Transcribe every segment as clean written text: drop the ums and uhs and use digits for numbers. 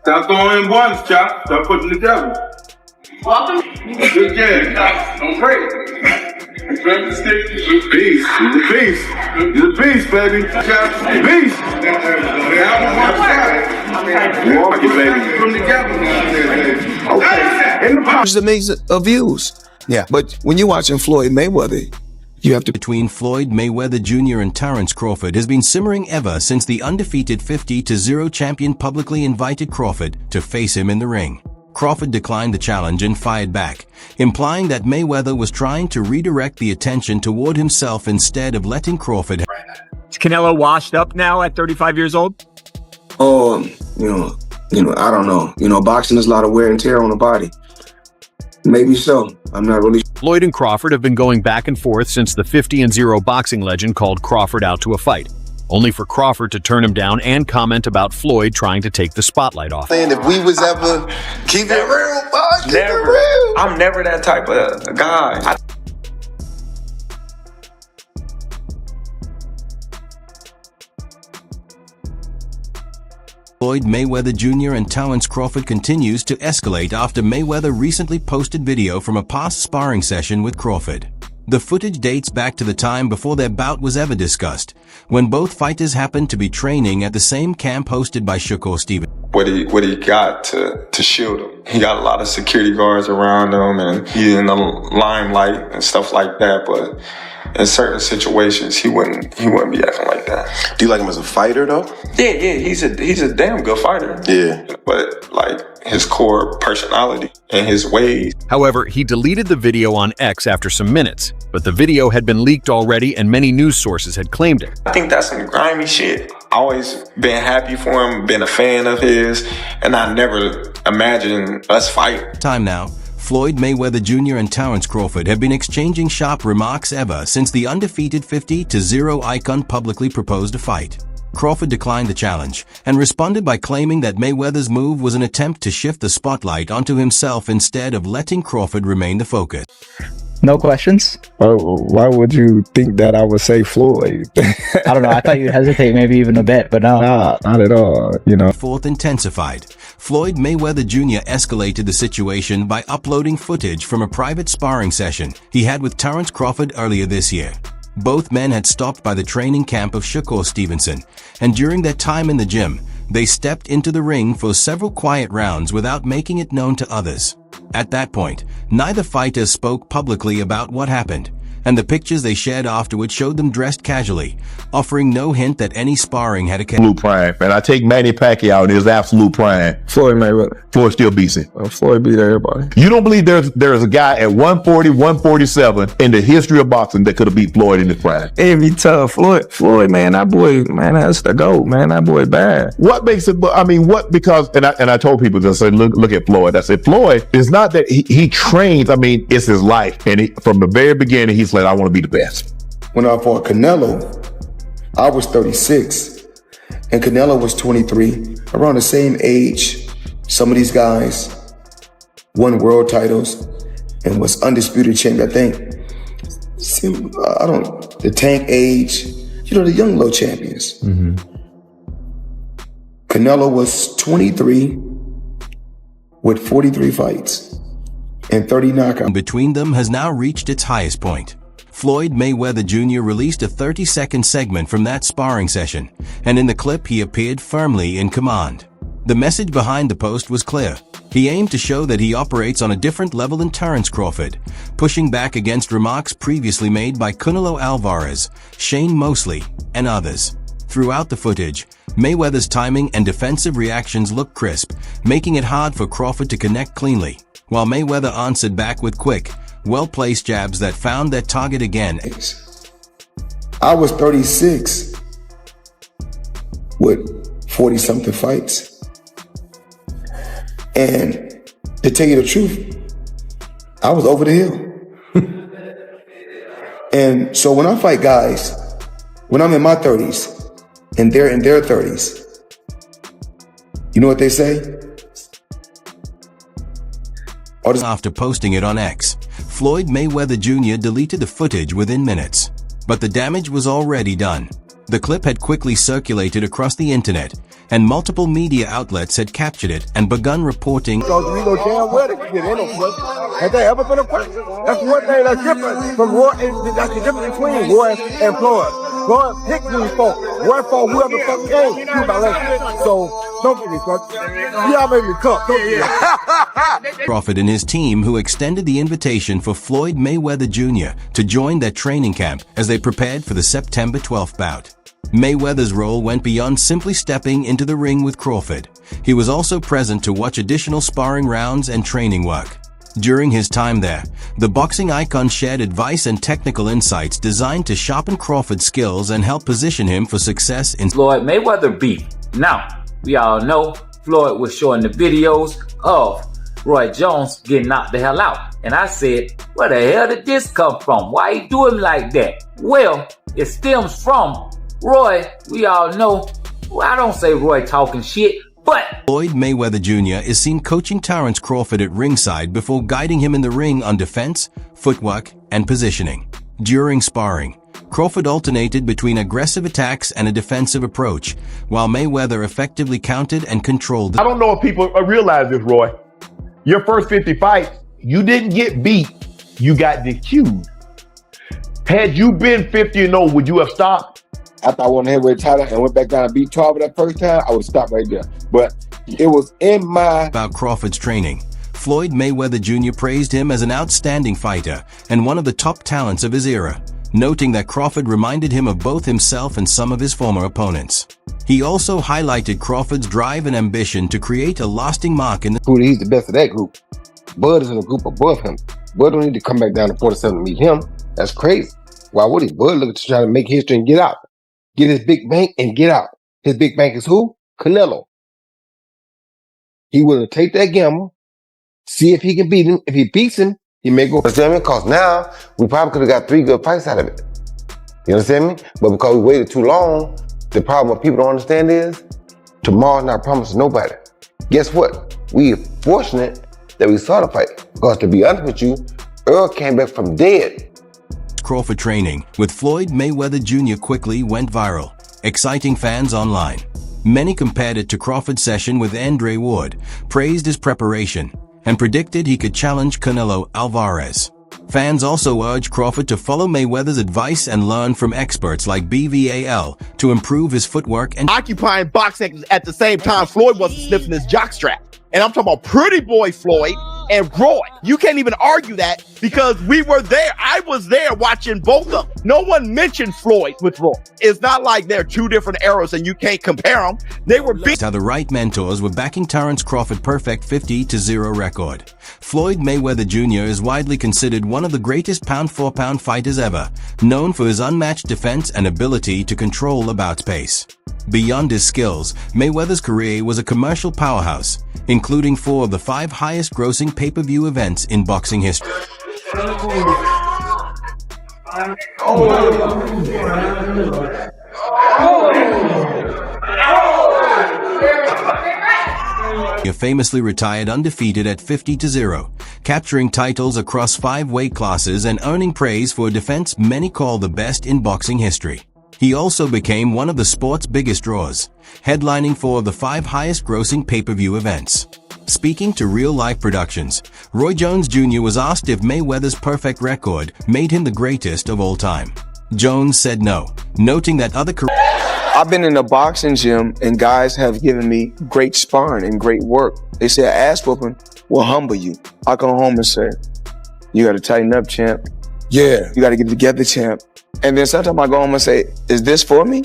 Stop throwing in ones, Chop. Stop putting together. Welcome. Good game, Chop. Don't break. Grab the stick. He's a beast. He's a beast. He's a beast, baby. Chop. Beast. Now we want to walk it, baby. Put them together. Okay. In the box. The millions of views. Yeah. But when you're watching Floyd Mayweather, you have to. Between Floyd Mayweather Jr. and Terence Crawford has been simmering ever since the undefeated 50-0 champion publicly invited Crawford to face him in the ring. Crawford declined the challenge and fired back, implying that Mayweather was trying to redirect the attention toward himself instead of letting Crawford. Is Canelo washed up now at 35 years old? Oh, I don't know. Boxing is a lot of wear and tear on the body. Maybe so. I'm not really. Floyd and Crawford have been going back and forth since the 50-0 boxing legend called Crawford out to a fight, only for Crawford to turn him down and comment about Floyd trying to take the spotlight off. Saying if we was ever keep it real, boss, keep it real. I'm never that type of guy. Floyd Mayweather Jr. and Terence Crawford continues to escalate after Mayweather recently posted video from a past sparring session with Crawford. The footage dates back to the time before their bout was ever discussed, when both fighters happened to be training at the same camp hosted by Shakur Stevenson. What he got to shield him. He got a lot of security guards around him, and he's in the limelight and stuff like that. But in certain situations, he wouldn't be acting like that. Do you like him as a fighter, though? Yeah, he's a damn good fighter. Yeah. But like his core personality and his ways. However, he deleted the video on X after some minutes, but the video had been leaked already and many news sources had claimed it. I think that's some grimy shit. Always been happy for him, been a fan of his, and I never imagined us fighting. Time now. Floyd Mayweather Jr. and Terence Crawford have been exchanging sharp remarks ever since the undefeated 50-0 icon publicly proposed a fight. Crawford declined the challenge and responded by claiming that Mayweather's move was an attempt to shift the spotlight onto himself instead of letting Crawford remain the focus. No questions? Why would you think that I would say Floyd? I don't know. I thought you'd hesitate maybe even a bit, but no. Nah, not at all, Fourth intensified. Floyd Mayweather Jr. escalated the situation by uploading footage from a private sparring session he had with Terence Crawford earlier this year. Both men had stopped by the training camp of Shakur Stevenson, and during their time in the gym, they stepped into the ring for several quiet rounds without making it known to others. At that point, neither fighter spoke publicly about what happened, and the pictures they shared afterward showed them dressed casually, offering no hint that any sparring had occurred. Absolute prime, and I take Manny Pacquiao in his absolute prime. Floyd Mayweather. Floyd still beats him. Floyd beat everybody. You don't believe there's a guy at 140, 147 in the history of boxing that could have beat Floyd in his prime? It'd be tough. Floyd, man, that boy, man, that's the GOAT, man. That boy bad. What makes it, because, and I told people, I said, look at Floyd. I said, Floyd, it's not that he trains, it's his life. And from the very beginning, he's like, I want to be the best. When I fought Canelo, I was 36 and Canelo was 23, around the same age. Some of these guys won world titles and was undisputed champion. I think, the Tank age, the young low champions. Mm-hmm. Canelo was 23 with 43 fights and 30 knockouts. Between them has now reached its highest point. Floyd Mayweather Jr. released a 30-second segment from that sparring session, and in the clip he appeared firmly in command. The message behind the post was clear. He aimed to show that he operates on a different level than Terence Crawford, pushing back against remarks previously made by Canelo Alvarez, Shane Mosley, and others. Throughout the footage, Mayweather's timing and defensive reactions looked crisp, making it hard for Crawford to connect cleanly, while Mayweather answered back with quick, well-placed jabs that found their target again. I was 36 with 40-something fights. And to tell you the truth, I was over the hill. And so when I fight guys, when I'm in my 30s and they're in their 30s, you know what they say? After posting it on X, Floyd Mayweather Jr. deleted the footage within minutes. But the damage was already done. The clip had quickly circulated across the internet, and multiple media outlets had captured it and begun reporting. So we know damn well that you get in a question. Has there ever been a question? That's one thing that's different from Roy. That's the difference between Roy and Floyd. Floyd picked who he fought. Roy fought whoever the fuck came. He by legend. So don't get me fucked. Yeah, I made me cook. Crawford and his team, who extended the invitation for Floyd Mayweather Jr. to join their training camp as they prepared for the September 12th bout. Mayweather's role went beyond simply stepping into the ring with Crawford. He was also present to watch additional sparring rounds and training work. During his time there, the boxing icon shared advice and technical insights designed to sharpen Crawford's skills and help position him for success in Floyd Mayweather beef. Now, we all know Floyd was showing the videos of Roy Jones getting knocked the hell out. And I said, where the hell did this come from? Why he do him like that? Well, it stems from Roy. We all know, well, I don't say Roy talking shit, but Floyd Mayweather Jr. is seen coaching Terrence Crawford at ringside before guiding him in the ring on defense, footwork, and positioning. During sparring, Crawford alternated between aggressive attacks and a defensive approach, while Mayweather effectively countered and controlled the— I don't know if people realize this, Roy. Your first 50 fights, you didn't get beat, you got DQ'd. Had you been 50-0, would you have stopped? After I won the heavyweight title and went back down and beat Tarver that first time, I would stop right there. But it was in my— About Crawford's training, Floyd Mayweather Jr. praised him as an outstanding fighter and one of the top talents of his era, noting that Crawford reminded him of both himself and some of his former opponents. He also highlighted Crawford's drive and ambition to create a lasting mark in the— He's the best of that group. Bud is in a group above him. Bud don't need to come back down to 47 to meet him. That's crazy. Why would he? Bud looking to try to make history and get out. Get his big bank and get out. His big bank is who? Canelo. He willing to take that gamble, see if he can beat him. If he beats him, he may go. You understand me? Because now we probably could have got 3 good fights out of it. You understand me? But because we waited too long, the problem what people don't understand is tomorrow's not promised to nobody. Guess what? We are fortunate that we saw the fight. Because to be honest with you, Earl came back from dead. Crawford training with Floyd Mayweather Jr. quickly went viral, exciting fans online. Many compared it to Crawford's session with Andre Ward, praised his preparation, and predicted he could challenge Canelo Alvarez. Fans also urged Crawford to follow Mayweather's advice and learn from experts like BVAL to improve his footwork and occupying boxing at the same time Floyd wasn't sniffing his jockstrap. And I'm talking about pretty boy Floyd and Roy. You can't even argue that because we were there. I was there watching both of them. No one mentioned Floyd with Roy. It's not like they're 2 different eras and you can't compare them. They were big. How the right mentors were backing Terrence Crawford's perfect 50-0 record. Floyd Mayweather Jr. is widely considered one of the greatest pound-for-pound fighters ever, known for his unmatched defense and ability to control the bout's pace. Beyond his skills, Mayweather's career was a commercial powerhouse, including 4 of the 5 highest-grossing pay-per-view events in boxing history. He famously retired undefeated at 50-0, capturing titles across 5 weight classes and earning praise for a defense many call the best in boxing history. He also became one of the sport's biggest draws, headlining 4 of the 5 highest-grossing pay-per-view events. Speaking to Real Life Productions, Roy Jones Jr. was asked if Mayweather's perfect record made him the greatest of all time. Jones said no, noting that other I've been in a boxing gym and guys have given me great sparring and great work. They say ass whooping will humble you. I come home and say, you got to tighten up, champ. Yeah. You got to get it together, champ. And then sometimes I go home and say, is this for me?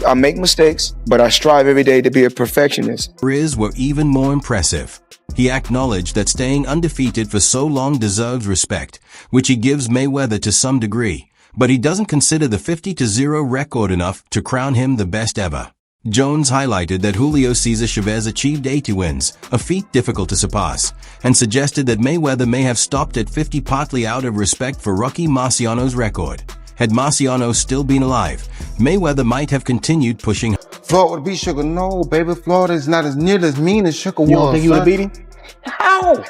I make mistakes, but I strive every day to be a perfectionist. Careers were even more impressive. He acknowledged that staying undefeated for so long deserves respect, which he gives Mayweather to some degree, but he doesn't consider the 50-0 record enough to crown him the best ever. Jones highlighted that Julio Cesar Chavez achieved 80 wins, a feat difficult to surpass, and suggested that Mayweather may have stopped at 50 partly out of respect for Rocky Marciano's record. Had Marciano still been alive, Mayweather might have continued pushing. Floyd would beat Sugar. No, baby, Floyd is not as near as mean as Sugar was. You don't think he would have beat him? How?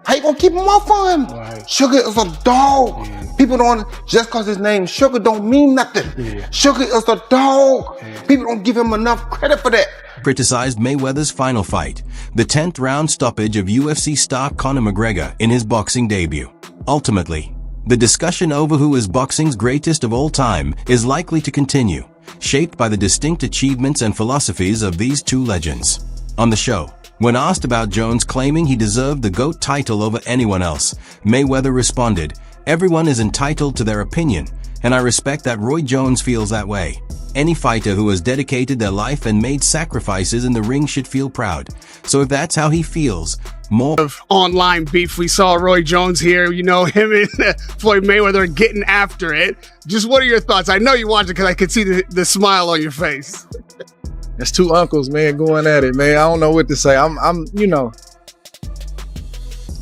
How you gonna keep him off of him? Right. Sugar is a dog. Yeah. People don't, just cause his name Sugar don't mean nothing. Yeah. Sugar is a dog. Yeah. People don't give him enough credit for that. Criticized Mayweather's final fight, the 10th round stoppage of UFC star Conor McGregor in his boxing debut. Ultimately, the discussion over who is boxing's greatest of all time is likely to continue, shaped by the distinct achievements and philosophies of these two legends. On the show, when asked about Jones claiming he deserved the GOAT title over anyone else, Mayweather responded, "Everyone is entitled to their opinion, and I respect that Roy Jones feels that way. Any fighter who has dedicated their life and made sacrifices in the ring should feel proud. So if that's how he feels, more of online beef. We saw Roy Jones here, you know, him and Floyd Mayweather getting after it. Just what are your thoughts? I know you watched it because I could see the smile on your face. That's two uncles, man, going at it, man. I don't know what to say. I'm, you know,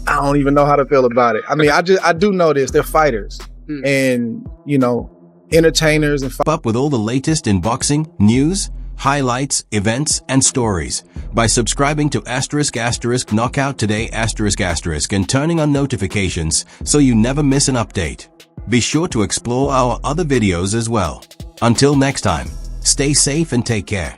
I don't even know how to feel about it. I mean, I do know this. They're fighters and, you know, entertainers and up with all the latest in boxing, news, highlights, events, and stories by subscribing to *** Knockout Today *** and turning on notifications so you never miss an update. Be sure to explore our other videos as well. Until next time, stay safe and take care.